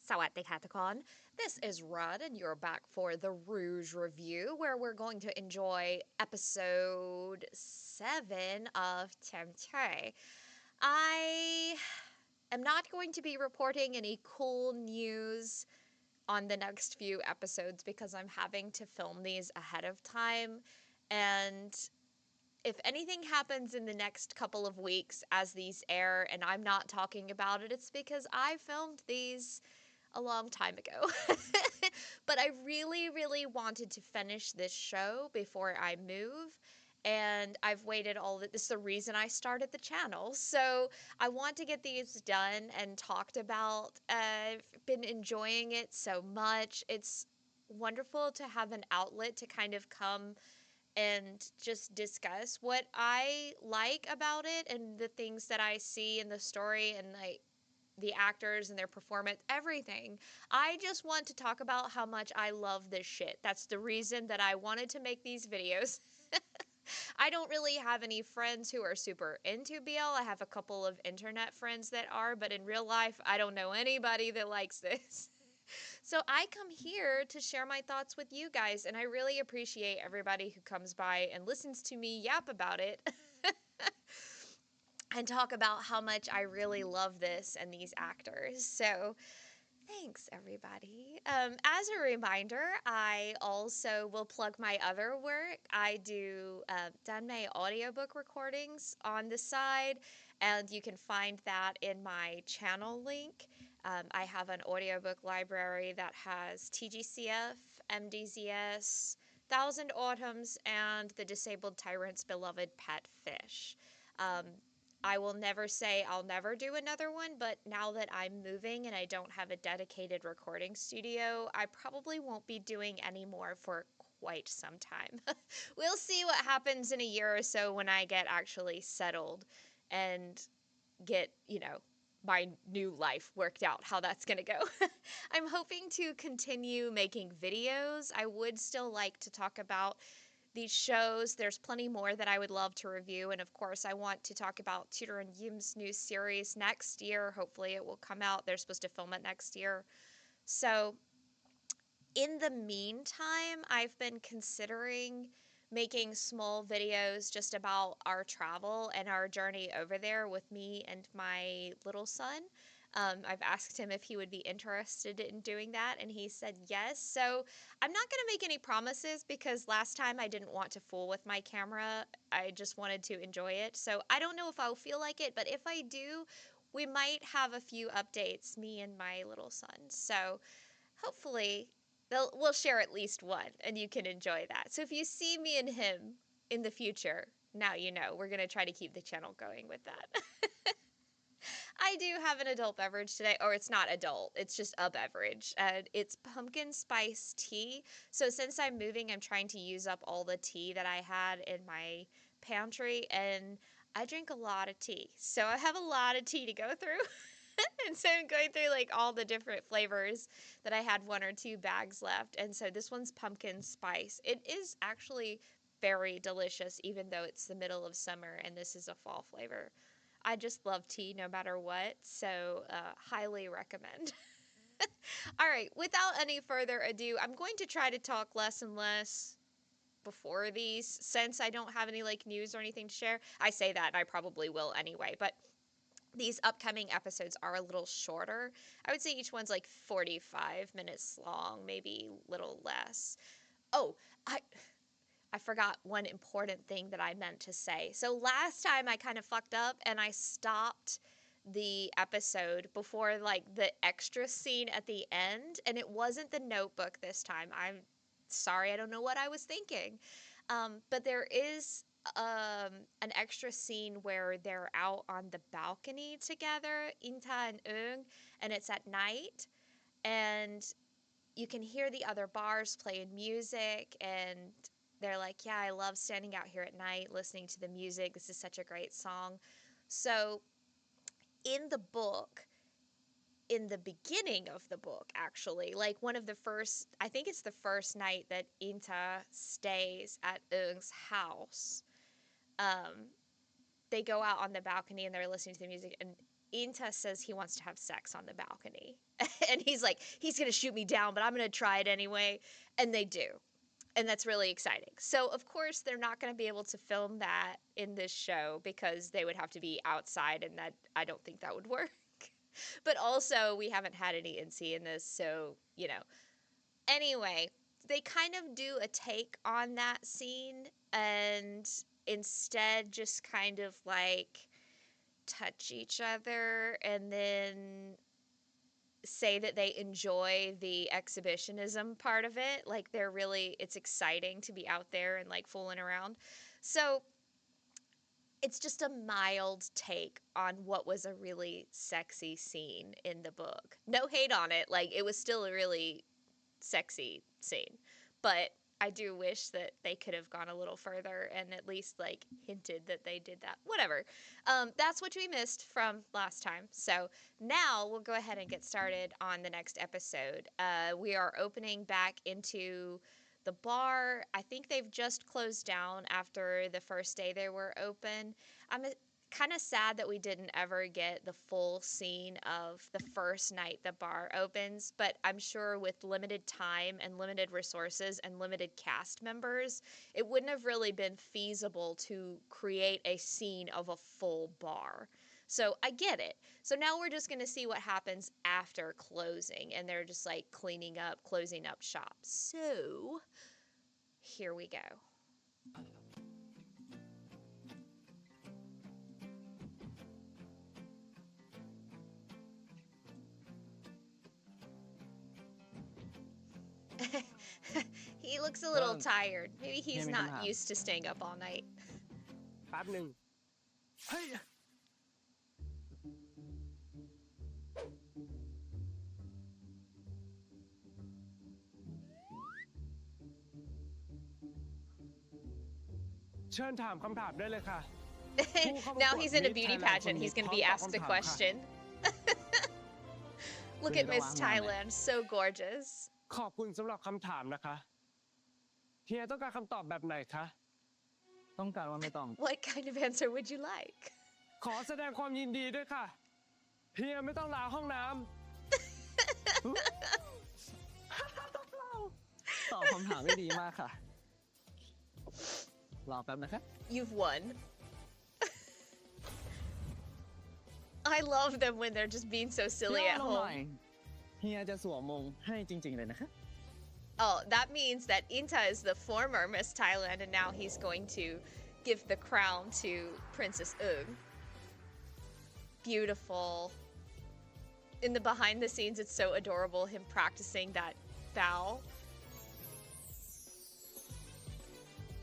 Sawadee Kon. This is Rudd, and you're back for the Rouge review, where we're going to enjoy episode 7 of Cherm Chey. I am not going to be reporting any cool news on the next few episodes because I'm having to film these ahead of time, and if anything happens in the next couple of weeks as these air and I'm not talking about it, it's because I filmed these a long time ago. But I really, really wanted to finish this show before I move. And I've waited all that. This is the reason I started the channel. So I want to get these done and talked about. I've been enjoying it so much. It's wonderful to have an outlet to kind of come and just discuss what I like about it and the things that I see in the story and like the actors and their performance, everything. I just want to talk about how much I love this shit. That's the reason that I wanted to make these videos. I don't really have any friends who are super into BL. I have a couple of internet friends that are, but in real life, I don't know anybody that likes this. So I come here to share my thoughts with you guys, and I really appreciate everybody who comes by and listens to me yap about it and talk about how much I really love this and these actors. So thanks, everybody. As a reminder, I also will plug my other work. I do Danmei audiobook recordings on the side, and you can find that in my channel link. I have an audiobook library that has TGCF, MDZS, Thousand Autumns, and The Disabled Tyrant's Beloved Pet Fish. I will never say I'll never do another one, but now that I'm moving and I don't have a dedicated recording studio, I probably won't be doing any more for quite some time. We'll see what happens in a year or so when I get actually settled and get, my new life worked out, how that's going to go. I'm hoping to continue making videos. I would still like to talk about these shows. There's plenty more that I would love to review, and of course I want to talk about Tudor and Yim's new series next year. Hopefully it will come out. They're supposed to film it next year. So in the meantime, I've been considering making small videos just about our travel and our journey over there with me and my little son. I've asked him if he would be interested in doing that, and he said yes. So I'm not going to make any promises because last time I didn't want to fool with my camera. I just wanted to enjoy it. So I don't know if I'll feel like it, but if I do, we might have a few updates, me and my little son. So hopefully we'll share at least one, and you can enjoy that. So if you see me and him in the future, now you know. We're going to try to keep the channel going with that. I do have an adult beverage today, or it's not adult, it's just a beverage. It's pumpkin spice tea. So since I'm moving, I'm trying to use up all the tea that I had in my pantry, and I drink a lot of tea. So I have a lot of tea to go through. And so I'm going through like all the different flavors that I had 1 or 2 bags left. And so this one's pumpkin spice. It is actually very delicious, even though it's the middle of summer and this is a fall flavor. I just love tea no matter what, so highly recommend. All right, without any further ado, I'm going to try to talk less and less before these since I don't have any like news or anything to share. I say that and I probably will anyway, but these upcoming episodes are a little shorter. I would say each one's like 45 minutes long, maybe a little less. Oh, I forgot one important thing that I meant to say. So last time I kind of fucked up and I stopped the episode before like the extra scene at the end, and it wasn't the notebook this time. I'm sorry, I don't know what I was thinking. But there is an extra scene where they're out on the balcony together, Inta and Eung, and it's at night, and you can hear the other bars playing music, and they're like, yeah, I love standing out here at night listening to the music. This is such a great song. So in the book, in the beginning of the book, actually, like one of the first, I think it's the first night that Inta stays at Eung's house, they go out on the balcony and they're listening to the music, and Inta says he wants to have sex on the balcony. And he's like, he's going to shoot me down, but I'm going to try it anyway. And they do. And that's really exciting. So, of course, they're not going to be able to film that in this show because they would have to be outside, and that I don't think that would work. But also, we haven't had any NC in this, so, you know. Anyway, they kind of do a take on that scene and instead just kind of like touch each other and then say that they enjoy the exhibitionism part of it. Like it's exciting to be out there and like fooling around. So it's just a mild take on what was a really sexy scene in the book. No hate on it. Like it was still a really sexy scene. But I do wish that they could have gone a little further and at least like hinted that they did that. Whatever. That's what we missed from last time. So now we'll go ahead and get started on the next episode. We are opening back into the bar. I think they've just closed down after the first day they were open. I'm kind of sad that we didn't ever get the full scene of the first night the bar opens, but I'm sure with limited time and limited resources and limited cast members, it wouldn't have really been feasible to create a scene of a full bar. So I get it. So now we're just going to see what happens after closing, and they're just like cleaning up, closing up shop. So here we go. He looks a little tired. Maybe he's not used to staying up all night. แป๊บหนึ่งเฮ้ยเชิญถามคำถามได้เลยค่ะ Now he's in a beauty pageant. He's going to be asked a question. Look at Miss Thailand, so gorgeous. ขอบคุณสำหรับคำถามนะคะเฮียต้องการคำตอบแบบไหนคะต้องการว่าไม่ต้อง What kind of answer would you like? ขอแสดงความยินดีด้วยค่ะเฮียไม่ต้องล้างห้องน้ำตอบคำถามได้ดีมากค่ะรอแป๊บนะครับ You've won. I love them when they're just being so silly at home. เฮียจะสวมมงให้จริงๆเลยนะคะ Oh, that means that Inta is the former Miss Thailand, and now he's going to give the crown to Princess Ung. Beautiful. In the behind the scenes, it's so adorable, him practicing that bow.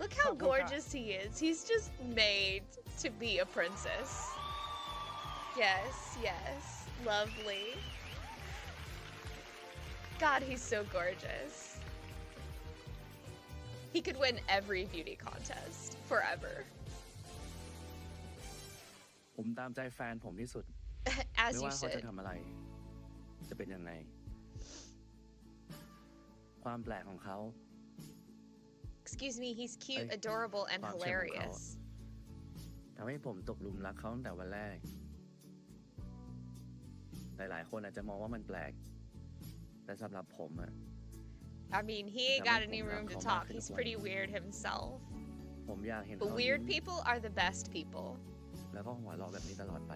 Look how gorgeous he is. He's just made to be a princess. Yes, yes. Lovely. God, he's so gorgeous. He could win every beauty contest forever. ผมตามใจแฟนผมที่สุด As ไม่ you ว่าเขาจะ should. ทำอะไรจะเป็นยังไงความแปลกของเขา Excuse me, he's cute, adorable, and hilarious. ทำให้ผมตกหลุมรักเขาตั้งแต่วันแรกหลายๆคนอาจจะมองว่ามันแปลกแต่สำหรับผมอะ I mean, he ain't got any room to talk. He's pretty weird himself. ผมอยากเห็น But เขา weird people are the best people. แล้วก็หัวเราะแบบนี้ตลอดไป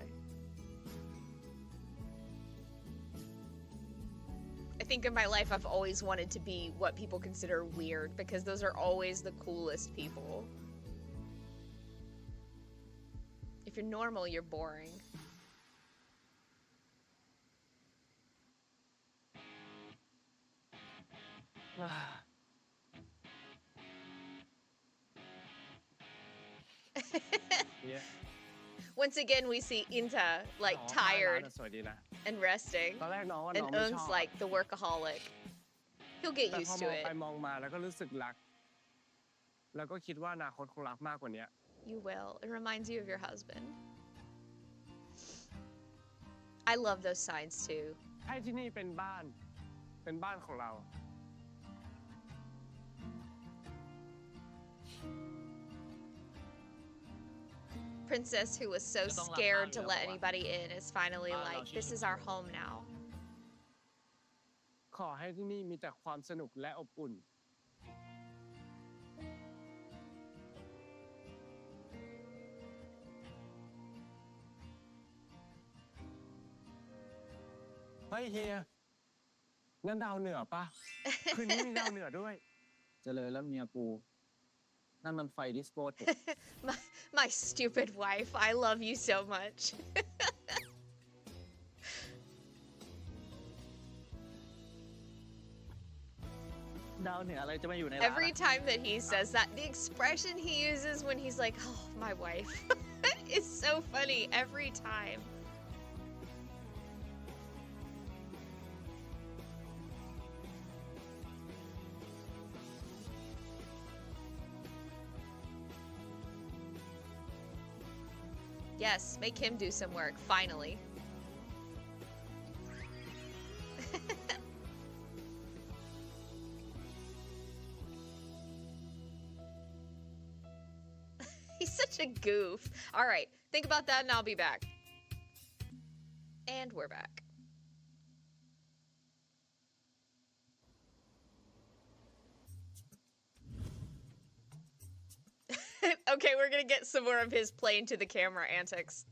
I think in my life I've always wanted to be what people consider weird because those are always the coolest people. If you're normal, you're boring. Yeah. Once again, we see Inta like tired and resting, ตอนแรกน้องว่า and น้องไม่ช Ung's อบ like the workaholic. He'll get แต่พอ used ม to องไป it. มองมาแล้วก็รู้สึกรักแล้วก็คิดว่าอนาคตคงรักมากกว่านี้ You will. It reminds you of your husband. I love those signs too. ให้ที่นี่เป็นบ้านของเรา I princess who was so scared to let anybody in is finally like, this is our home now. ขอให้ที่นี่มีแต่ความสนุกและอบอุ่น เฮ้ยเฮียนั่นดาวเหนือปะ คืนนี้มีดาวเหนือด้วย เจริญแล้วเมียกู นั่นมันไฟดิสโก้ตก My stupid wife, I love you so much. ดาวเหนืออะไรจะมาอยู่ในร้าน Every time that he says that, the expression he uses when he's like, oh, my wife, is so funny every time. Yes, make him do some work, finally. He's such a goof. All right, think about that and I'll be back. And we're back. Okay, we're gonna get some more of his playing to the camera antics.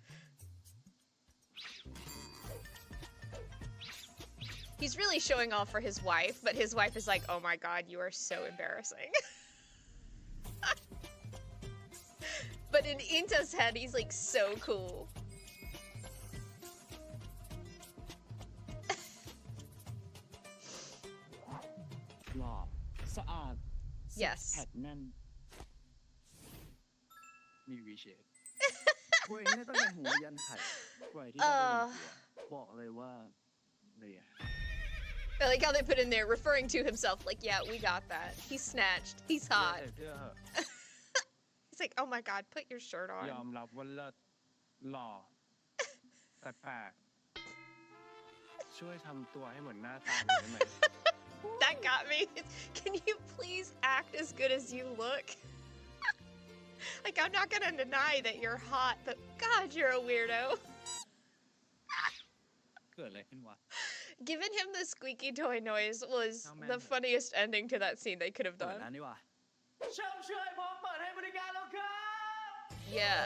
He's really showing off for his wife, but his wife is like, oh my god, you are so embarrassing. But in Inta's head, he's like so cool. หล่อสะอาด Yes. แพคแน่นมีวีเชฟกล้วยนี่ตั้งแต่หัวยันไข่กล้วยที่ได้หัวบอกเลยว่าเลยอะ I like how they put in there, referring to himself, like, yeah, we got that. He's snatched. He's hot. He's like, oh my god, put your shirt on. ยอมรับว่าเลิศหล่อแต่แปลกช่วยทำตัวให้เหมือนหน้าตาหน่อยได้ไหม That got me. Can you please act as good as you look? Like, I'm not gonna deny that you're hot, but god, you're a weirdo. เกิดอะไรขึ้นวะ Giving him the squeaky toy noise was the funniest ending to that scene they could have เปิด done. ร้านนี่วะเชิมเชยพร้อมเปิดให้บริการแล้วครับ Yeah.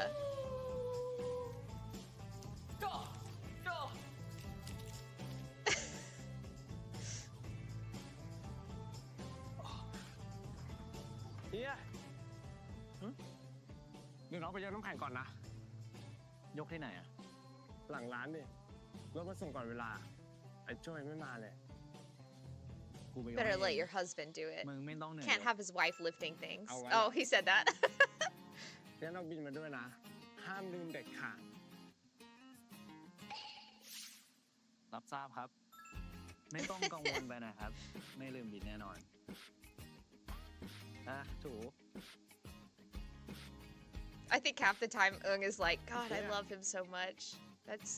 go go เฮียเดี๋ยวเราไปยกน้ำแข็งก่อนนะ ยกที่ไหนอะ หลังร้านดิรถมาส่งก่อนเวลา ไอ้จ้อยไม่มาเลย กูไปยก Better ให้ let your husband do it. มึงไม่ต้องเหนื่อย Can't have his wife lifting things. Oh, wow. Oh, he said that. เดี๋ยวเราบินมาด้วยนะ ห้ามลืมเด็ดขาด รับทราบครับ ไม่ต้องกังวลไปนะครับ ไม่ลืมบินแน่นอนถู I think half the time Eung is like, God, I Yeah. love him so much. That's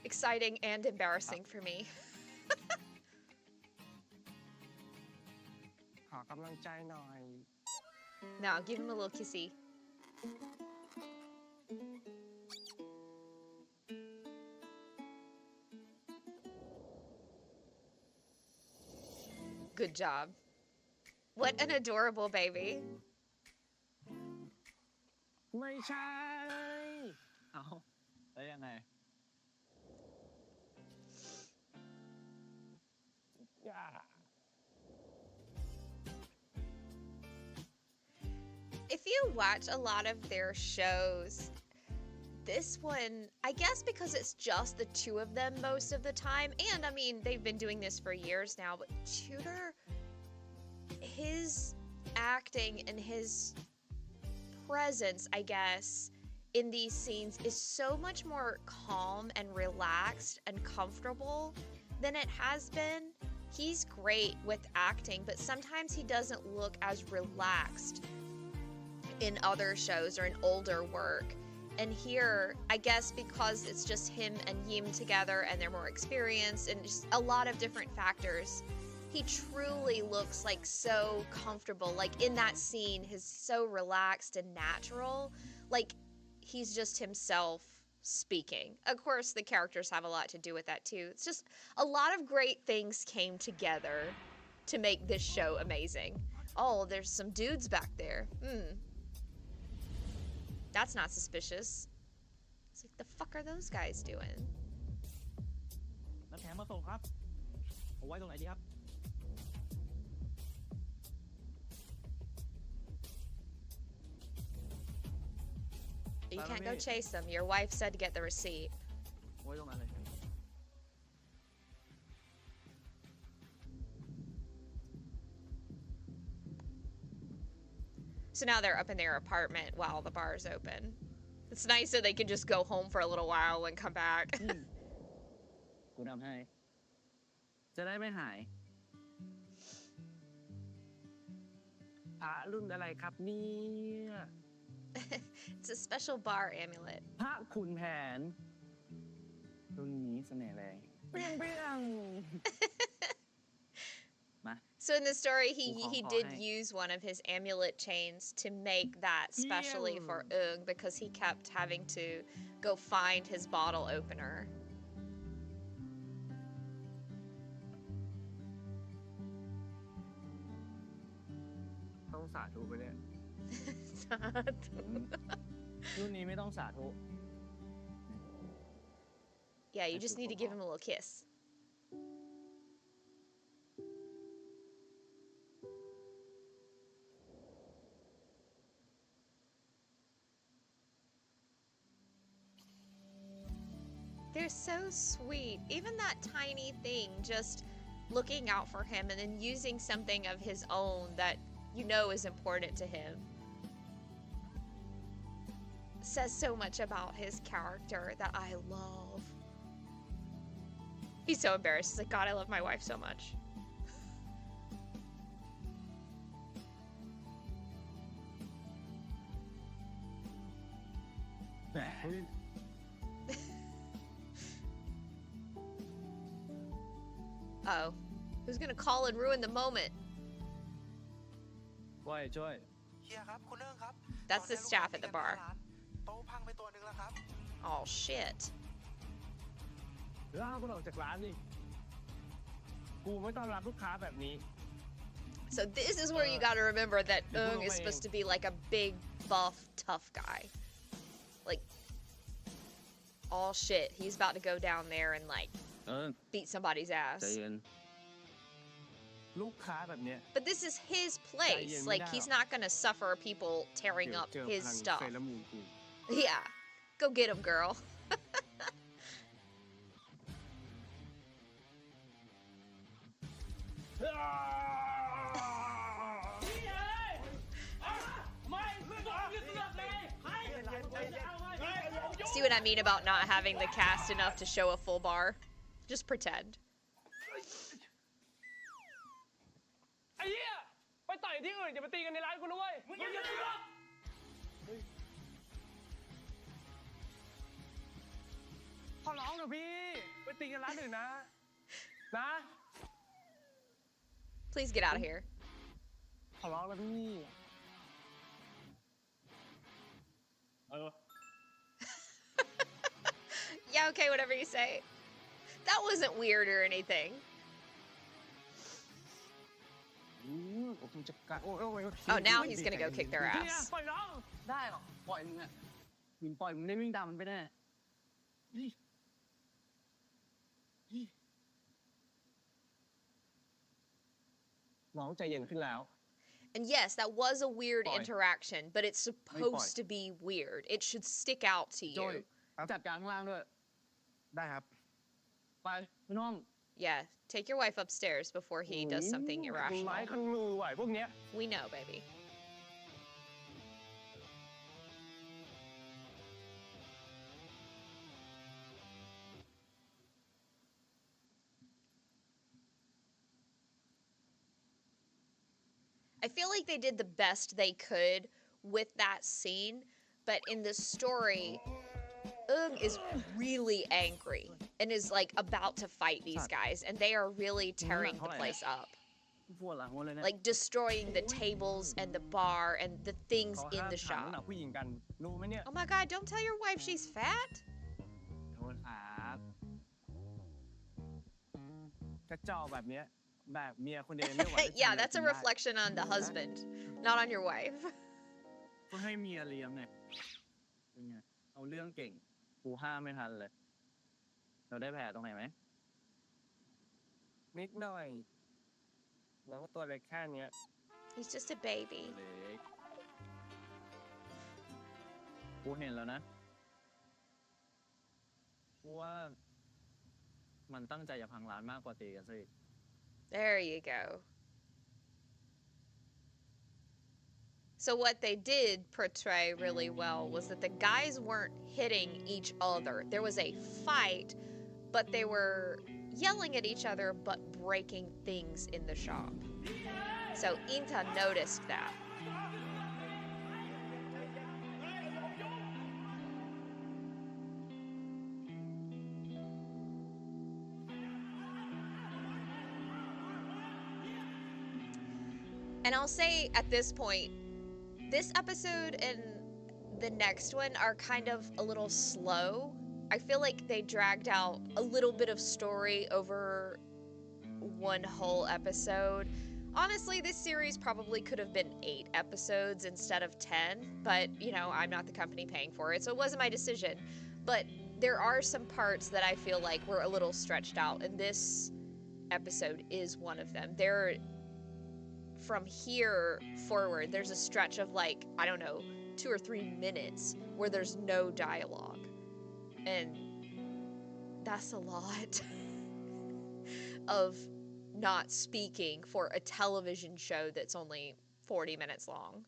exciting and embarrassing for me. ขอกำลังใจหน่อย Now, give him a little kissy. Good job. What an adorable baby. ไม่ใช่ เอาแล้วยังไง อย่า If you watch a lot of their shows, this one, I guess because it's just the two of them most of the time, and I mean, they've been doing this for years now, but Tudor, his acting and his presence, I guess, in these scenes is so much more calm and relaxed and comfortable than it has been. He's great with acting, but sometimes he doesn't look as relaxed in other shows or in older work. And here, I guess because it's just him and Yim together and they're more experienced and just a lot of different factors, he truly looks like so comfortable. Like in that scene, he's so relaxed and natural. Like he's just himself speaking. Of course, the characters have a lot to do with that too. It's just a lot of great things came together to make this show amazing. Oh, there's some dudes back there. That's not suspicious. It's like, the fuck are those guys doing? น้ำแข็งมาส่งครับเอาไว้ตรงไหนดีครับ You can't go chase them. Your wife said to get the receipt. ไว้ตรงนั้นเลย So now they're up in their apartment while the bar's open. It's nice that they can just go home for a little while and come back. กูทำให้ จะได้ไม่หาย พระรุ่นอะไรครับเนี่ย It's a special bar amulet. พระขุนแผน รุ่นนี้เสน่ห์แรงเปรี้ยงเปรี้ยง มา So in the story, he Oh, did hey. use one of his amulet chains to make that specially for Ung because he kept having to go find his bottle opener. ต้องสาธุไปเนี่ย รุ่นนี้ไม่ต้องสาธุ Yeah, you just need to give him a little kiss. They're so sweet. Even that tiny thing, just looking out for him and then using something of his own that you know is important to him, says so much about his character that I love. He's so embarrassed. He's like, God, I love my wife so much. Uh-oh. Who's gonna call and ruin the moment? ว่าช่วย เฮียครับคุณเอิงครับ That's the staff at the bar. โต๊ะพังไปตัวหนึ่งแล้วครับ Oh, shit. ล่ากูออกจากร้านนี่กูไม่ต้อนรับลูกค้าแบบนี้ So this is where you gotta remember that Ung is supposed to be like a big, buff, tough guy. Like, oh shit, he's about to go down there and like เออ beat somebody's ใจ ass. เย็น ลูกค้าแบบเนี้ย But this is his place. Like, he's not gonna suffer people tearing เดี๋ยว up เจอ his พลัง stuff. เซรามูนกู Yeah. Go get him, girl. See what I mean about not having the cast enough to show a full bar? Just pretend. ไอ้เหี้ยไปต่อยที่อื่นอย่ามาตีกันในร้านกูนะเว้ยขอร้องนะพี่ไปตีกันร้านอื่นนะ Please get out of here. ขอร้องนะพี่ Yeah, okay, whatever you say. That wasn't weird or anything. ผมจะกัดโอ้ย Oh, now he's gonna go kick their เฮีย ass. ปล่อยน้อง ได้หรอ ปล่อยมึงอ่ะมึงปล่อยมึงได้วิ่งตามมันไปแน่ น้องใจเย็นขึ้นแล้ว And yes, that was a weird Boy. interaction, but it's supposed to be weird. It should stick out to โจ้ย you. จัดการข้างล่างด้วย ได้ครับ ไปพี่น้อง Yeah, take your wife upstairs before he does something ไม้ irrational. คันมือไหวพวกเนี้ย We know, baby. I feel like they did the best they could with that scene, but in the story, Ung is really angry and is like about to fight these guys, and they are really tearing the place up. ปวดหลังหมดเลยเนี่ย like destroying the tables and the bar and the things เขา in ห้าม the ถามน้ำหนั shop. กผู้หญิงกันรู้ไหมเนี่ย Oh my god, don't tell your wife she's fat. โทษครับกระจอกแบบเนี้ยแบบเมียคนเดียวไม่ไหวจะ Yeah, ทำอะไร that's กิ a นได้ reflection on the husband, not on your wife. ก็ให้เมียเลี้ยงไงเป็นไงเอาเรื่องเก่งกูห้ามไม่ทันเลย เราได้แผลตรงไหนไหม นิดหน่อยแล้วก็ตัวเล็กแค่เนี้ย He's just a baby. เล็กกูเห็นแล้วนะกูว่ามันตั้งใจจะพังร้านมากกว่าตีกันสิ There you go. So what they did portray really well was that the guys weren't hitting each other. There was a fight, but they were yelling at each other but breaking things in the shop. So Inta noticed that. And I'll say at this point, this episode and the next one are kind of a little slow. I feel like they dragged out a little bit of story over one whole episode. Honestly, this series probably could have been 8 episodes instead of 10, but you know, I'm not the company paying for it, so it wasn't my decision. But there are some parts that I feel like were a little stretched out, and this episode is one of them. From here forward, there's a stretch of like, I don't know, 2 or 3 minutes where there's no dialogue. And that's a lot of not speaking for a television show that's only 40 minutes long.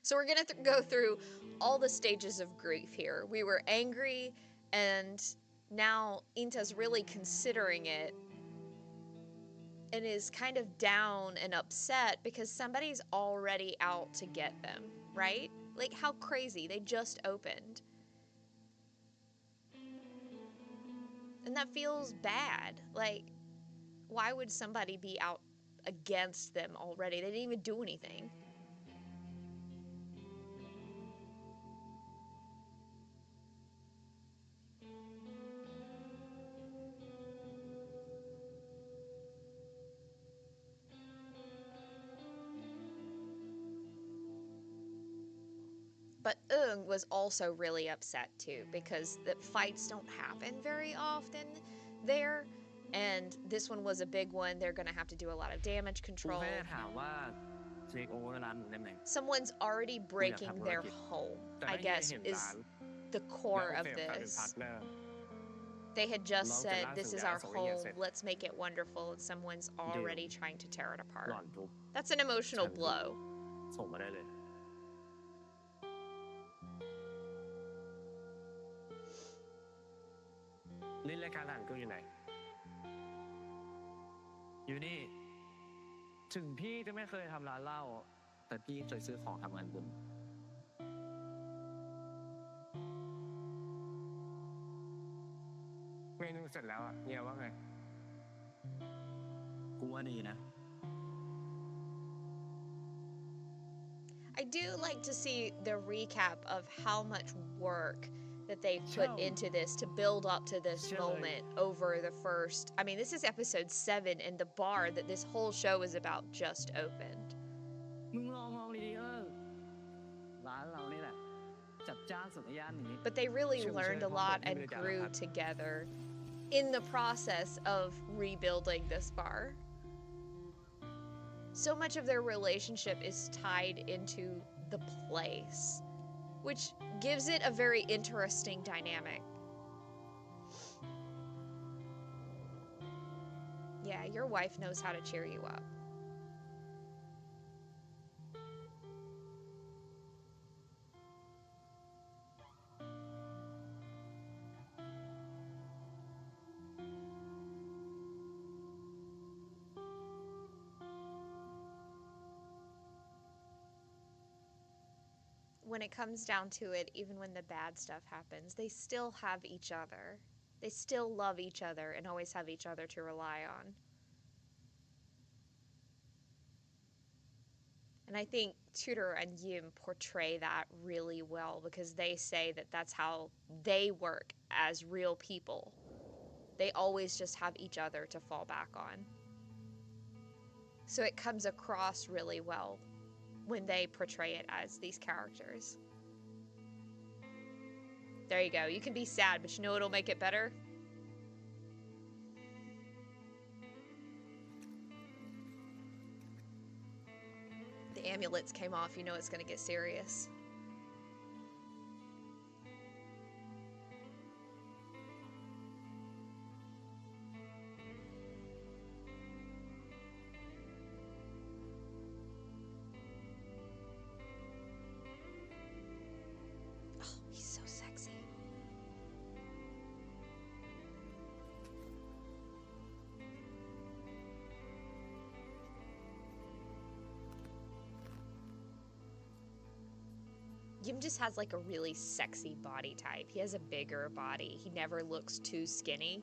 So we're going to go through all the stages of grief here. We were angry, and now Inta's really considering it and is kind of down and upset because somebody's already out to get them, right? Like, how crazy. They just opened. And that feels bad. Like, why would somebody be out against them already? They didn't even do anything. But Eung was also really upset too because the fights don't happen very often there, and this one was a big one. They're gonna have to do a lot of damage กู control. แค่ถามว่าเช็คโอเวอร์ร้านได้ไหม Someone's already breaking their home, แต่ I ไม่ได้ guess, เห็น is ร้าน the และ core โอ of เคกับการเป็น this. พาร์ทเนอร์ They had just Long said, term this is lasting our gas or home, yes, let's make it wonderful, and someone's already trying to tear it หล่อ apart. นทุก That's an emotional Chun. blow. ส่งมาได้เลย นี่รายการอาหารกูอยู่ไหน อยู่นี่ ถึงพี่จะไม่เคยทำร้านเหล้าแต่พี่เคยซื้อของทำงานบุญ เมนูเสร็จแล้วอ่ะเฮียว่าไง กูว่าดีนะ I do like to see the recap of how much work that they put into this to build up to this moment over the first. I mean, this is episode 7, and the bar that this whole show is about just opened. มึงลองมองดีๆร้านเรานี่แหละ จัดจ้านสุดในย่านนี้ But they really Cherm learned Chey a lot Hong and Kong grew Hong Kong. together in the process of rebuilding this bar. So much of their relationship is tied into the place, which gives it a very interesting dynamic. Yeah, your wife knows how to cheer you up. When it comes down to it, even when the bad stuff happens, they still have each other. They still love each other and always have each other to rely on. And I think Tudor and Yim portray that really well because they say that that's how they work as real people. They always just have each other to fall back on. So it comes across really well when they portray it as these characters. There you go. You can be sad, but you know what'll make it better? The amulets came off. You know it's going to get serious. Oh, he's so sexy. Yim just has like a really sexy body type. He has a bigger body. He never looks too skinny.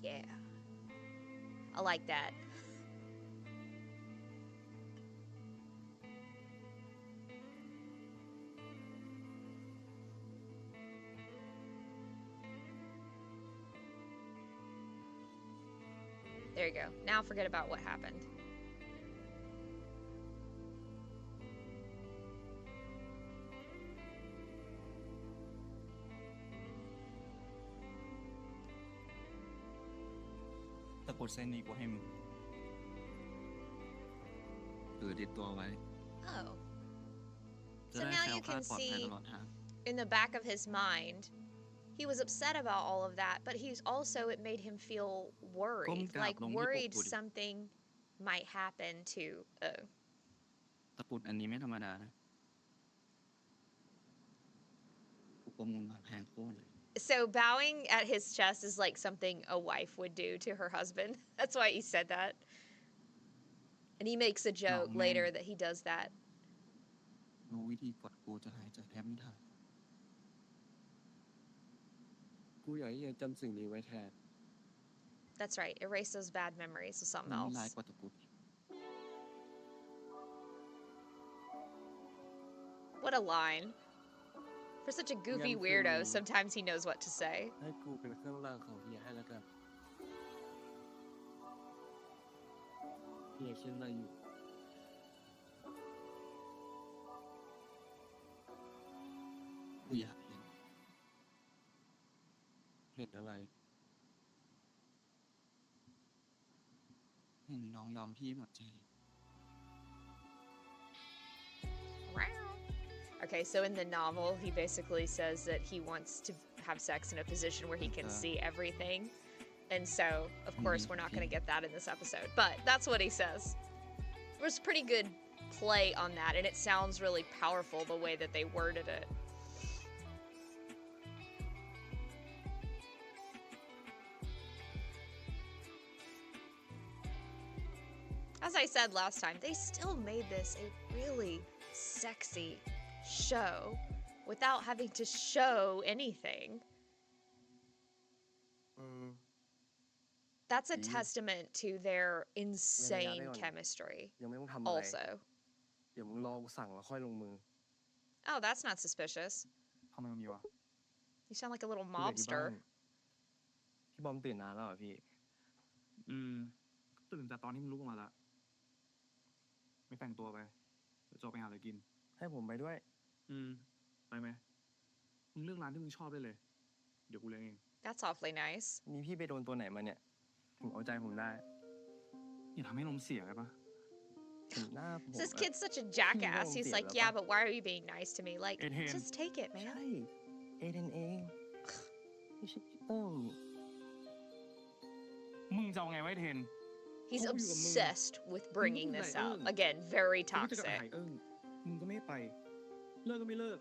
Yeah. I like that. There you go. Now forget about what happened.ตะกรุดเส้นนี้กูให้มึงถือติดตัวไว้ Oh. จะ So ได้ now แคล้ว you คลา can ดปลอดภัย see ตลอดทาง in the back of his mind, he was upset about all of that, but he's also, it made him feel worried. Like worried something might happen to, ตะกรุดอันนี้ไม่ธรรมดานะกูประมูลมาแพงโคตรเลย So bowing at his chest is like something a wife would do to her husband. That's why he said that. And he makes a joke later that he does that. รู้วิธีกดกูจะหายใจแทบไม่ทันกูอยากให้ยังจำสิ่งนี้ไว้แทน That's right. Erase those bad memories with มั something นไม่ร้าย else. กว่าตะกรุด What a line. For such a goofy weirdo, sometimes he knows what to say. ให้กูเป็นเครื่องรางของเฮียให้แล้วกันเฮียคิดอะไรอยู่กูอยากเห็นอะไรเห็นน้องยอมพี่หมดใจ Okay, so in the novel, he basically says that he wants to have sex in a position where he can see everything. And so, of course, we're not going to get that in this episode. But that's what he says. It was pretty good play on that, and it sounds really powerful the way that they worded it. As I said last time, they still made this a really sexy show without having to show anything. That's a testament to their insane chemistry. Also. Oh, that's not suspicious. ทำไมมันมีวะ You sound like a little mobster. พี่บอมตื่นนานแล้วเหรอพี่ ตื่นแต่ตอนที่มึงลุกออกมาละไม่แต่งตัวไปเดี๋ยวจะออกไปหาอะไรกิน ให้ผมไปด้วย ไปไหมมึงเลือกร้านที่มึงชอบได้เลย เดี๋ยวกูเลี้ยงเอง That's awfully nice. นี่พี่ไปโดนตัวไหนมาเนี่ยถึงเอาใจผมได้ อย่าทำให้ลมเสียได้ปะ ถึงหน้าผม This kid's such a jackass. He's like, yeah, but why are you being nice to me? Like, just take it, ใช่ man. เอเดนเองไม่ใช่พี่เติ้ง มึงจะเอาไงไว้เทน He's obsessed with bringing this up. Again, very มึงจะกับ toxic. หายมึงก็ไม่ไป เลิกก็ไม่เลิก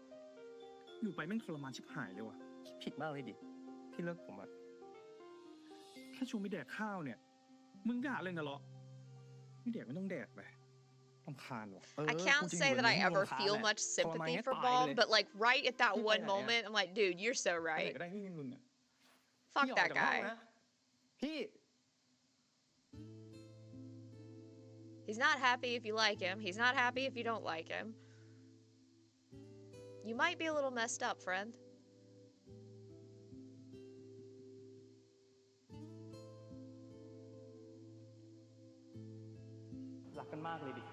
อยู่ไปแม่งทรมานชิบหายเลยว่ะ ผิดมากเลยดิที่เลิกผมอะ แค่ชวนไปแดกข้าวเนี่ย มึงก็หาเรื่องทะเลาะไม่แดกไม่ต้องแดกไปรำคาญว่ะ I can't say that I ever feel much sympathy for Bom, but like right at that one moment, I'm like, dude, you're so ไปไหน right. ก็ได้ที่มึงอะ Fuck พี่ออก that จากห้อง guy. นะพี่ He's not happy if you like him. He's not happy if you don't like him. You might be a little messed up, friend. รักกันมากเลยดิ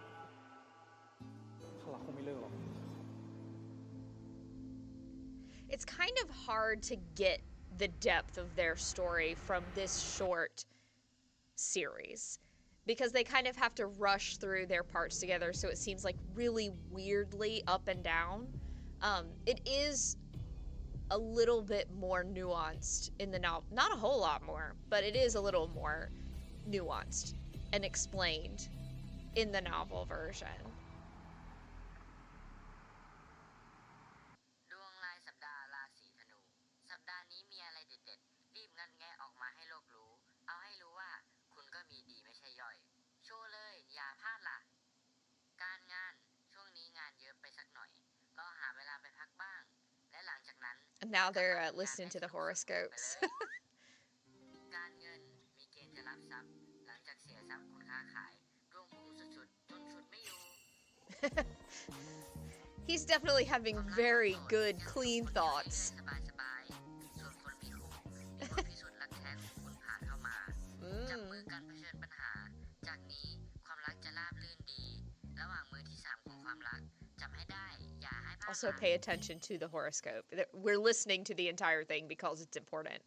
เขารักคงไม่เลิกหรอก It's kind of hard to get the depth of their story from this short series because they kind of have to rush through their parts together, so it seems like really weirdly up and down. It is a little bit more nuanced in the novel. Not a whole lot more, but it is a little more nuanced and explained in the novel version. ดวงรายสัปดาห์ราศีธนู สัปดาห์นี้มีอะไรเด็ดๆ รีบงัดแงะออกมาให้โลกรู้ เอาให้รู้ว่าคุณก็มีดีไม่ใช่ย่อย โชว์เลย อย่าพลาดล่ะ การงาน ช่วงนี้งานเยอะไปสักหน่อย รอหาเวลาไปพักบ้าง และหลังจากนั้น And now they're listening to the horoscopes. การเงิน มีเกณฑ์จะรับทรัพย์ หลังจากเสียทรัพย์คุณค้าขาย ดวงพุ่งสุดๆ จนฉุดไม่อยู่ He's definitely having very good, clean thoughts. สบายๆ ส่วนคนมีคู่มีบทพิสูจน์รักแท้ของคุณผ่านเข้ามา จับมือกันเผชิญปัญหา จากนี้ความรักจะราบรื่นดี ระหว่างมือที่ 3 ของความรักจำให้ได้ อย่าให้พลาด Also pay attention to the horoscope. We're listening to the entire thing because it's important.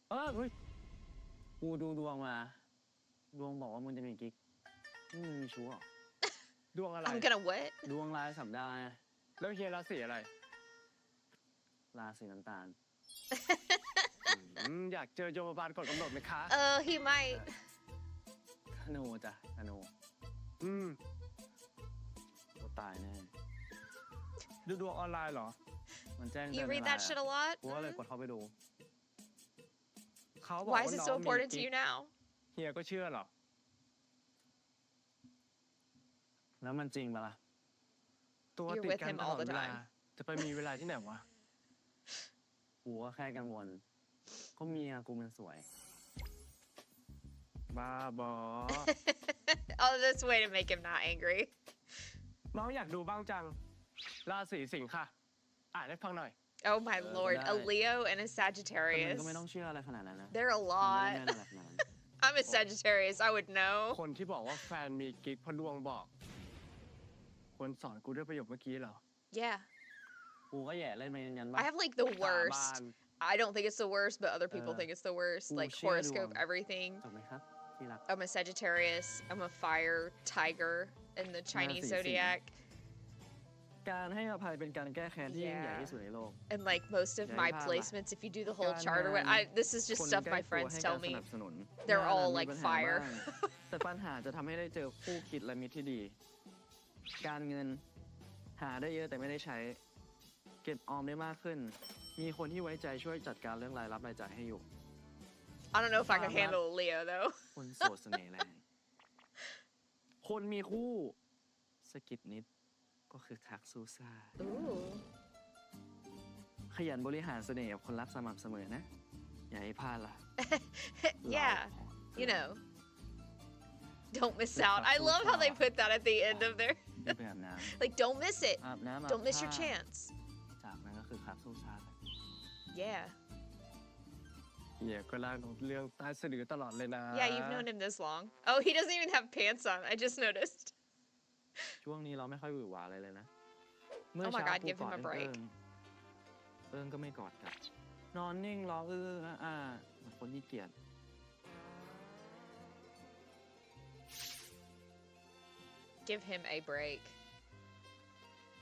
เฮ้ยกูดูดวงมา ดวงบอกว่ามึงจะมีกิ๊กมึงมีชู้เหรอ ดวงอะไร I'm gonna what? ดวงรายสัปดาห์ไง แล้วเฮียราศีอะไร ราศีน้ำตาล อยากเจอโยมบาลก่อนกำหนดไหมคะ He might. ธนูจ้ะธนู อืม กูตายแน่ ดูดวงออนไลน์เหรอ มันแจ้ง You read that shit a lot? กูก็เลยกดเข้าไปดู เขาบอก Why ว่า is it น้ so องมี important to กิ๊ you ก now? เฮียก็เชื่อเหรอ แล้วมันจริงปะล่ะ ตัว You're ติด with กัน him ตล all อด the เวลา time. จะไปมีเวลาที่ไหนวะ กูก็แค่กังวล ก็เมียกูมันสวย บ้าบอ Oh, that's a way to make him not angry. น้องอยากดูบ้างจัง ราศีสิงค์ค่ะ อ่านให้ฟังหน่อย Oh my lord, a right. Leo and a แต่มึง Sagittarius. ก็ไม่ต้องเชื่ออะไรขนาดนั้นนะ They're a มึง lot. ไม่ได้แม่นอะไรขนาดนั้น I'm a Sagittarius, I would know. คนที่บอกว่าแฟนมีกิ๊กเพราะดวงบอก ควรสอนกูด้วยประโยคเมื่อกี้เหรอ Yeah. กูก็แย่เล่นมายัน I ว่า have like the สาบา worst. น I don't think it's the worst, but other people Uh, think it's the worst. Like share horoscope, one. everything. จบไหมครับ ที่รัก I'm a Sagittarius. I'm a fire tiger in the Chinese see, see. zodiac. การให้อภัยเป็นการแก้แค้นที่ยิ่งใหญ่ที่สุดในโลก And like most of Yeah, my you have placements, if you do the whole Gan chart or what, man. this is just คน stuff ใกล้ my ตัว friends ให้ tell การส me. นับสนุน They're งาน all มี like ปัญหา fire. บ้างแต่ปัญหาจะทำให้ได้เจอคู่คิดและมิตรที่ดี การเงินหาได้เยอะแต่ไม่ได้ใช้ เก็บออมได้มากขึ้น มีคนที่ไว้ใจช่วยจัดการเรื่องรายรับรายจ่ายให้อยู่ I don't know if I could handle a Leo though. คนโสดเสน่ห์แรง คนมีคู่สะกิดนิดก็คือทักซูซ่า Ooh. ขยันบริหารเสน่ห์กับคนรักสม่ำเสมอนะ อย่าให้พลาดล่ะ Yeah, you know. Don't miss out. I love how they put that at the end of their รีบไปอาบน้ like don't miss it. ำอาบน้ำอาบ Don't miss your ท่า chance. จากนั้นก็คือทักซูซ่า Yeah. เฮียก็ลากน้องเรื่องใต้สะดือตลอดเลยนะ Yeah, you've known him this long. Oh, he doesn't even have pants on. I just noticed. ช่วงนี้เราไม่ค่อยหวือหวาอะไรเลยนะ Oh my เช้า God, กู give him กอด a break. เอิงก็ไม่กอดกลับ นอนนิ่งร้องเหมือนคนขี้เกียจ Give him a break.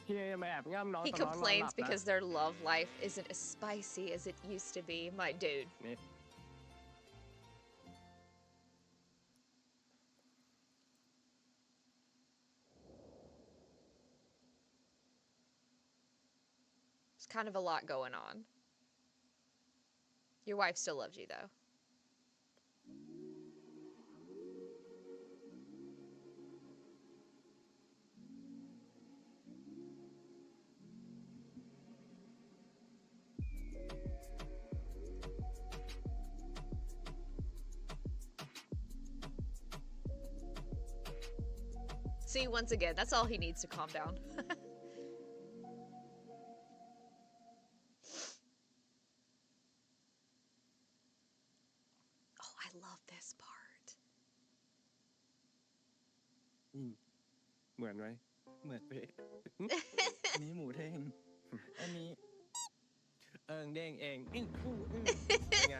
เฮียยังมาแอบง่ำน้อง He ตอนน้องนอนหลับ complains นะ because their love life isn't as spicy as it used to be. My dude. นี่ There's kind of a lot going on. Your wife still loves you though. See, once again, that's all he needs to calm down. Oh, I love this part. เหมือนไหม เหมือนเป๊ะ อันนี้หมูเท่ง อันนี้ เด้งเองเป็นไง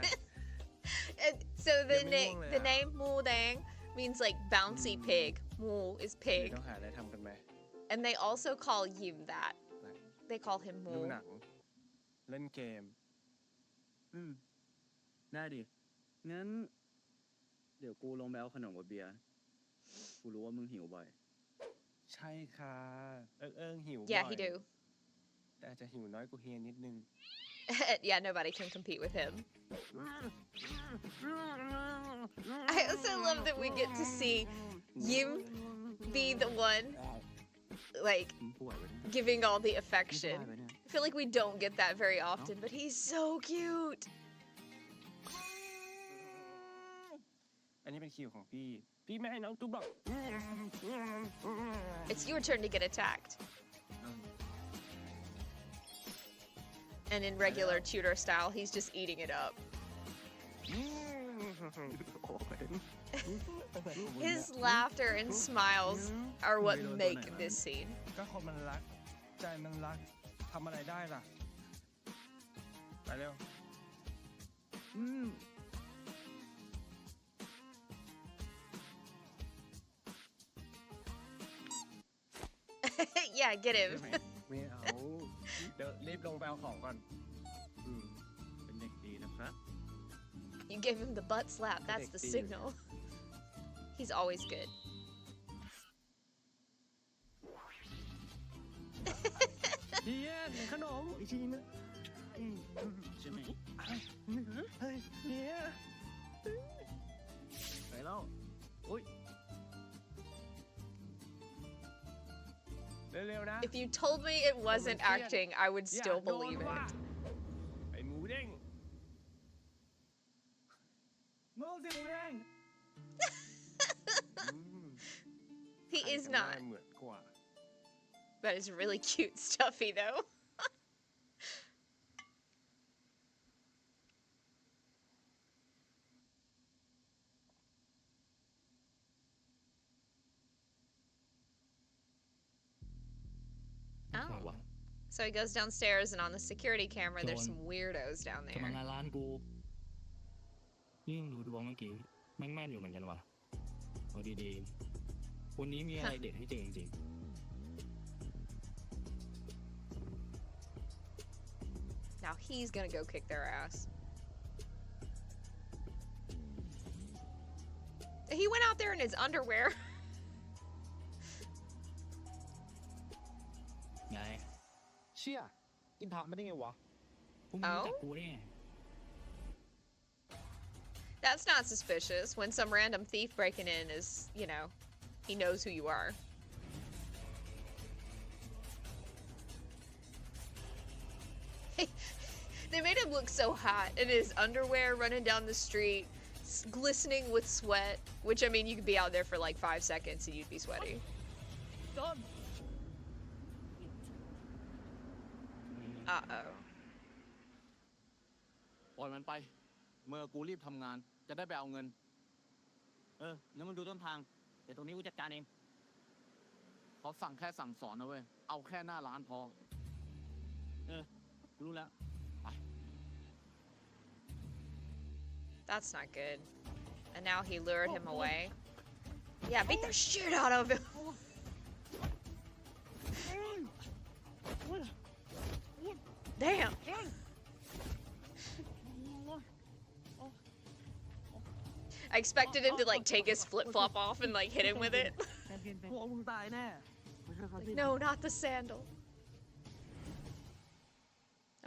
And so the Yeah, name Mu the Dang. name Mu Dang means like bouncy pig. Mu is เดี๋ยว pig. ต้องหาอะไรทำกันไหม And they also call Yim that. They call him ดู Mu. หนัง เล่นเกม ได้ดิ งั้น เดี๋ยวกูลงไปเอาขนมกับเบียร์ กูรู้ว่ามึงหิวบ่อย ใช่ค่ะหิว Yeah, บ่อย he do. แต่อาจจะหิวน้อยกว่าเฮียนิดนึง Yeah, nobody can compete with him. I also love that we get to see Yim be the one, like, มึงป่วยไปเนี่ย giving all the ไม่ affection. ได้ไปเนี่ย I feel like we don't get that very often, but he's so cute. อันนี้เป็นคิวของพี่ พี่ไม่ให้น้องตุ๊บหรอก It's your turn to get attacked. And in regular Tudor style, he's just eating it up. His laughter and smiles are what make this scene. ก็คนมันรัก ใจมันรัก ทำอะไรได้ล่ะ ไปเร็ว Yeah, get him. ไม่เอา เดี๋ยวรีบลงไปเอาของก่อน เป็นเด็กดีนะครับ You give him the butt slap. That's the signal. He's always good. เฮียขนมอีกทีนึง ใช่ไหม เฮ้ยเฮีย ไปแล้ว อุ้ย เร็วๆนะ If you told me it wasn't acting, I would อย่า still โดน believe ว่ะ it. ไอ้หมูเด้ง มึงสิหมูแดง He ใคร is จะหน้า not. เหมือนกว่า That is really cute, Stuffy, though. Oh. So he goes downstairs, and on the security camera, there's some weirdos down จะมา there. งานร้านกูยิ่งดูดวงเมื่อกี้แม่งแม่นอยู่เหมือนกันว่ะเอาดีๆวันนี้มีอะไรเด็ดให้เจอจริง Now he's gonna go kick their ass. He went out there in his underwear. ไง เชี่ย กินผักมาได้ไงวะ พวกมึงรู้จักกูได้ไง That's not suspicious when some random thief breaking in is, you know, he knows who you are. They made him look so hot in his underwear running down the street, glistening with sweat, which I mean, you could be out there for like 5 seconds and you'd be sweaty. ป Uh-oh. ล่อยมันไป เมื่อกูรีบทำงาน จะได้ไปเอาเงิน งั้นมึงดูต้นทาง เดี๋ยวตรงนี้กูจัดการเองเขาสั่งแค่สั่งสอนนะเว้ย เอาแค่หน้าร้านพอ กูรู้แล้ว That's not good. And now he lured him away. Yeah, beat the shit out of him. Damn. I expected him to like take his flip-flop off and like hit him with it. พวกมึงตายแน่ No, not the sandal.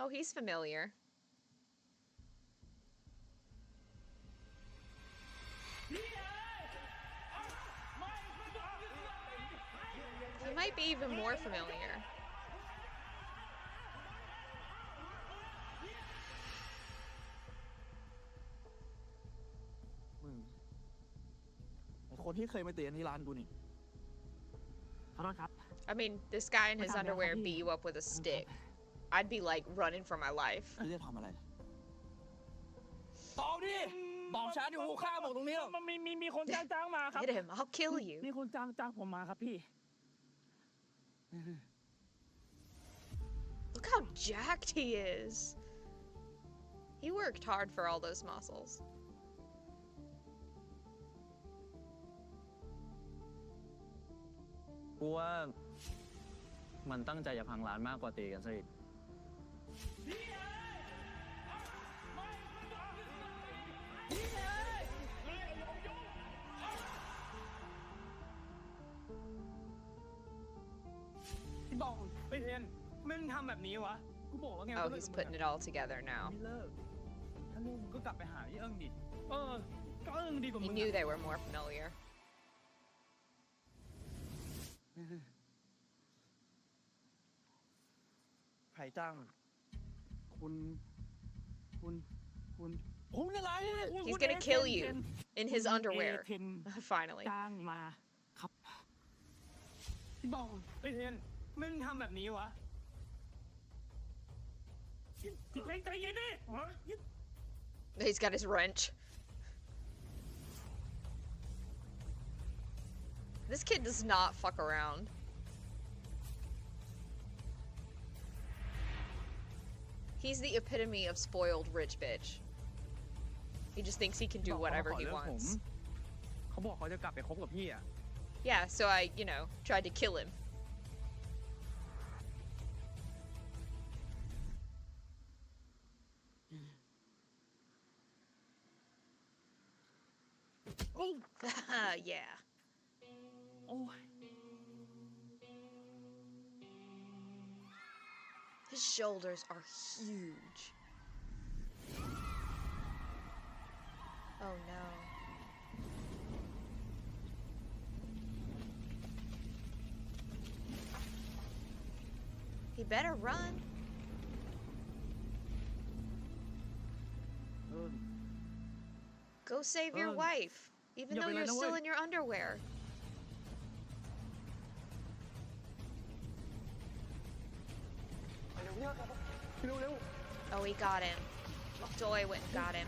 Oh, he's familiar. He might be even more familiar. มึงไอ้คนที่เคยมาเตียนที่ร้านกูนี่ ขอโทษครับ I mean, this guy in his Madam, underwear Madam, beat you up with a stick. I'd be like running for my life. เรียกทำอะไรตอบดิบอกฉันอยู่ข้างบอกตรงนี้ มันมีคนจ้างมาครับ Hit him, I'll kill you. มีคนจ้างผมมาครับพี่ Look how jacked he is. He worked hard for all those muscles. กูว่ามันตั้งใจจะพังร้านมากกว่าตีกันซะอีก พี่บอกไปเทนไม่มึงทำแบบนี้วะ กูบอกว่าไง Oh, he's putting it all together now. ไม่เลิกถ้าลูกมึงก็กลับไปหาไอ้เอิงดิก็เอิงดีกว่า He มึง knew they were more familiar. ใครจ้างคุณอะไร He's gonna kill you in his underwear. เทน Finally. จ้างมาครับพี่บอกไปเทนไม่มึงทำแบบนี้วะใจเย็นดิ He's got his wrench. This kid does not fuck around. He's the epitome of spoiled rich bitch. He just thinks he can do whatever he wants. เขาบอกเขาจะกลับไปคบกับพี่อ่ะ Yeah, so I, tried to kill him. Yeah. โอ้ย His shoulders are huge. Oh no. He better run. Go save your wife, even though you're still in your underwear. Oh, he got him. Joy went and got him.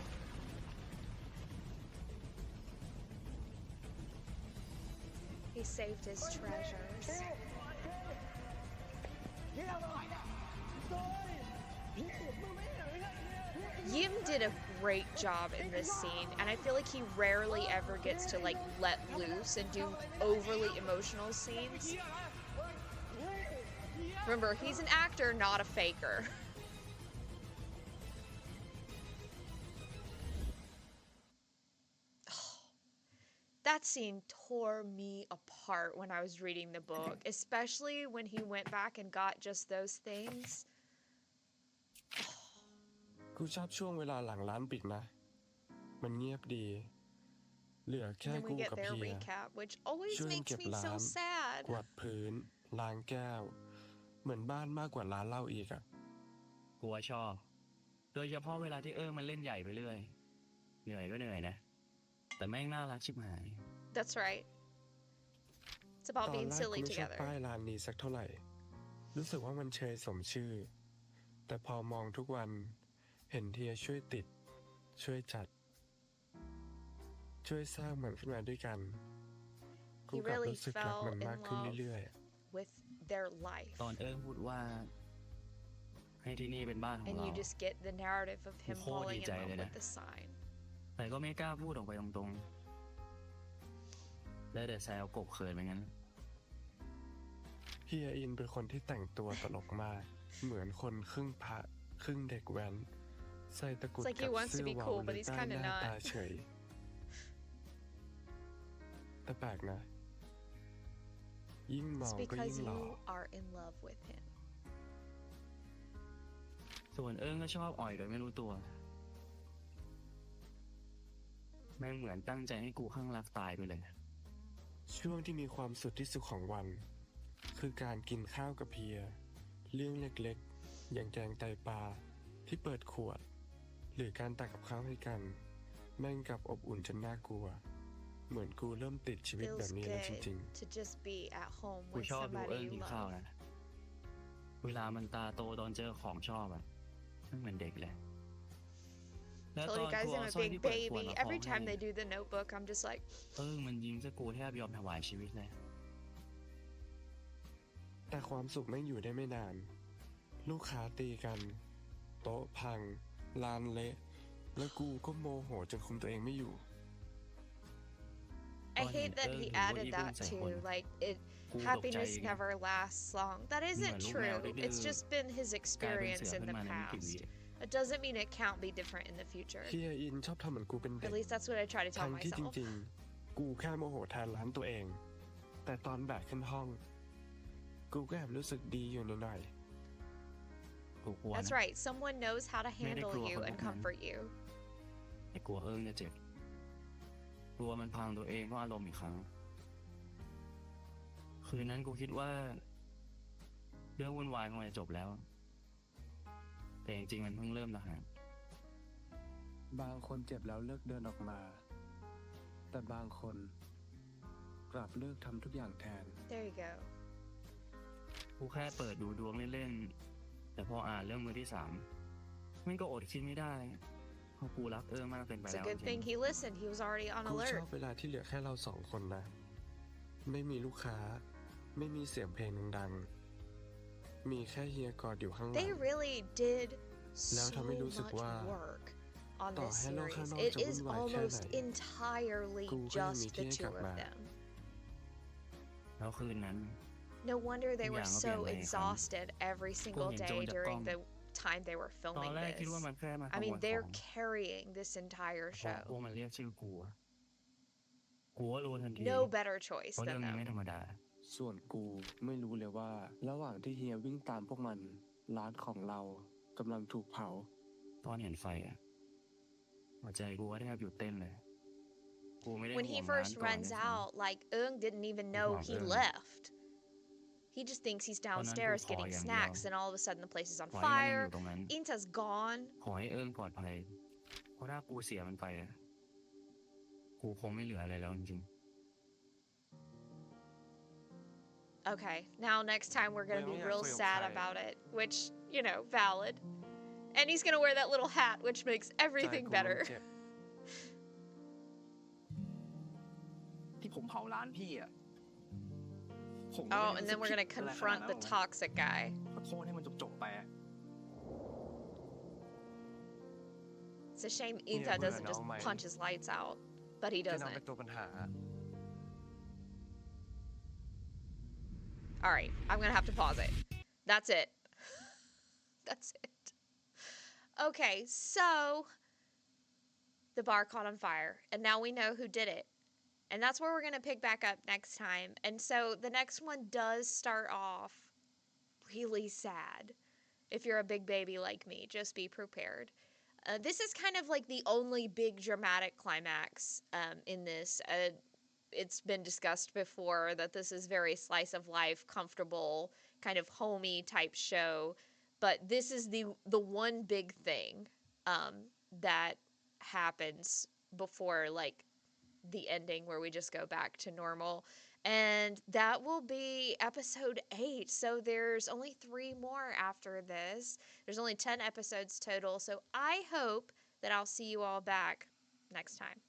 He saved his treasures. Yim did a great job in this scene, and I feel like he rarely ever gets to like let loose and do overly emotional scenes. Remember, he's an actor, not a faker. That scene tore me apart when I was reading the book, especially when he went back and got just those things. กูชอบช่วงเวลาหลังร้านปิดนะ มันเงียบดี เหลือ And แค่ then we กู get กับ their เพีย recap, which always ช่วย makes เก็บ me ร้า so น sad. กวาดพื้น ล้างแก้ว เหมือนบ้านมากกว่าร้านเหล้าอีกอะ กูว่าชอบ โดยเฉพาะเวลาที่มันเล่นใหญ่ไปเรื่อย เหนื่อยก็เหนื่อยนะ แต่แม่งน่ารักชิบหาย That's right. It's ตอ about น being แรกกู silly ไม่ชอบ together. ป้ายร้านนี้สักเท่าไหร่ รู้สึกว่ามันเชยสมชื่อ แต่พอมองทุกวัน เห็นเทียช่วยติด ช่วยจัด ช่วยสร้างมันขึ้นมาด้วยกัน กู He กลับ really รู้สึกรัก fell มัน in มากขึ้น love เรื่อย with their life. ตอนพูดว่า ให้ที่นี่เป็นบ้านของ And เรา you just get the narrative of him โคตร falling ดี in ใจ love เลยนะ with the sign. แต่ก็ไม่กล้าพูดออกไปตรงๆได้แต่แซวกบเขินไปงั้น ๆ เฮียอินเป็นคนที่แต่งตัวตลกมาก เหมือนคนครึ่งพระครึ่งเด็กแว้น ใส่ตะกรุด It's like กั he บ wants เสื้ to อ be วาว cool, เล but ย he's ใต้ kind ห of น้าตา not. เฉย แต่แปลกนะ ยิ่งม It's องก็ยิ่ because งหล่อ you are in love with him. ส่วนก็ชอบอ่อยโดยไม่รู้ตัว แม่งเหมือนตั้งใจให้กูข้างรักตายไปเลย ช่วงที่มีความสุดที่สุดของวัน คือการกินข้าวกับเพีย เรื่องเล็กๆ อย่างแกงไตปลาที่เปิดขวด หรือการตักกับข้าวให้กัน แม่งกลับอบอุ่นจนน่ากลัว เหมือนกูเริ่มติดชีวิตแบบ Feels นี้แล้วจ good ริง to just be at home กู with ชอบดู somebody กิ you นข้าว love. นะ เวลามันตาโตตอนเจอของชอบอะไม่เหมือนเด็กเลย แล้ว Told ต you อน guys กู I'm เอา a สร้อย big ที่เปิดขวด baby. มาคล้อง Every ให้ time they do the notebook, I'm just like, มันยิ้มซะกูแทบยอมถวายชีวิตเลย ๆ แต่ความสุขไม่อยู่ได้ไม่นาน ลูกค้าตีกัน โต๊ะพังร้านเละ แล้วกูก็โมโหจนคุมตัวเองไม่อยู่ I hate that he added that too. Like, happiness never lasts long. That isn't true. It's just been his experience in the past. It doesn't mean it can't be different in the future. เฮียอินชอบทำเหมือนกูเป็น Or เด็ at ก least that's what I try to ทั้ tell งที่จ myself. ริงๆ กูแค่โมโหแทนร้านตัวเอง แต่ตอนแบกขึ้นห้อง กูก็แอบรู้สึกดีอยู่หน่อย กูกลัว That's นะ right. Someone knows how to handle grow you up and like that. comfort you. ไอ้กลัวจะเจ็บ กลัวมันพังตัวเองเพราะอารมณ์อีกครั้ง คืนนั้นกูคิดว่า เรื่องวุ่นวายคงจะจบแล้ว แต่จริงๆมันเพิ่งเริ่มนะฮะ บางคนเจ็บแล้วเลิกเดินออกมา แต่บางคนกลับเลิกทำทุกอย่างแทน There you go. กูแค่เปิดดูดวงเล่นๆ แต่พออ่านเรื่องมือที่ 3มันก็อดคิดไม่ได้เพราะกูรักมากเกินไป It's แล้ a ว good จริ thing ง he listened. He was already on กูช alert. อบเวลาที่เหลือแค่เราสองคนนะ ไม่มีลูกค้า ไม่มีเสียงเพลงดังๆ มีแค่เฮียกอดอยู่ข้างหลัง They really didแล้ว so ทำให้รู้สึก much ว่า work on ต่อ this ให้โลก series. ข้างนอก It จะ is วุ่นวายแค่ไหน almost entirely กูก็ยังมี just ที่ the ให้กลั two บ of มา them. ๆ แล้วคืนนั้น No wonder they were Yeah, so okay, man. exhausted every single ห็นโจ day รจากกล้ during อง the time they were ตอน filming แรกคิดว่า this. มันแค่มาข I โม mean, ยขอ they're ง carrying this entire พอพวก show. มันเรียกชื่อกูอะกูก็รู้ทันที No better เพ choice ราะเรื่อ than งนี้ไม่ them. ธรรมดา ส่วนกูไม่รู้เลยว่า ระหว่างที่เฮียวิ่งตามพวกมัน ร้านของเรากำลังถูกเผา ตอนเห็นไฟอะหัวใจกูก็แทบหยุดเต้นเลย กูไม่ได้ When ห่ he วงร้าน first ก่อน runs ด้วยซ้ out, like didn't even know he Ung. left. He just thinks he's downstairs Konan getting ko kaya snacks, niya. and all of a sudden the place is on ำขอให้มันยังอ fire. ยู่ตรงนั้น Inta's gone. ขอให้ปลอดภัย เพราะถ้ากูเสียมันไปอะกูคงไม่เหลืออะไรแล้วจริง Okay, now next time we're gonna be Well, yeah, real for your sad pride. about it, which, you know, valid. And he's gonna wear that little hat, which makes ใจ everything กูมัน better. เจ็บ ที่ผมเผาร้านพี่อ่ะผม Oh, and then we're gonna confront the toxic guy. ขอโทษให้มันจบๆไปอะ It's a shame Yeah, Inta we're doesn't just now, mate. punch his lights out, but he ที่น้อง doesn't. เป็นตัวปัญหา All right, I'm gonna have to pause it. That's it. That's it. Okay, so the bar caught on fire, and now we know who did it. And that's where we're gonna pick back up next time. And so the next one does start off really sad. If you're a big baby like me, just be prepared. This is kind of like the only big dramatic climax in this. It's been discussed before that this is very slice of life, comfortable, kind of homey type show. But this is the one big thing that happens before like the ending where we just go back to normal. And that will be episode 8. So there's only 3 more after this. There's only 10 episodes total. So I hope that I'll see you all back next time.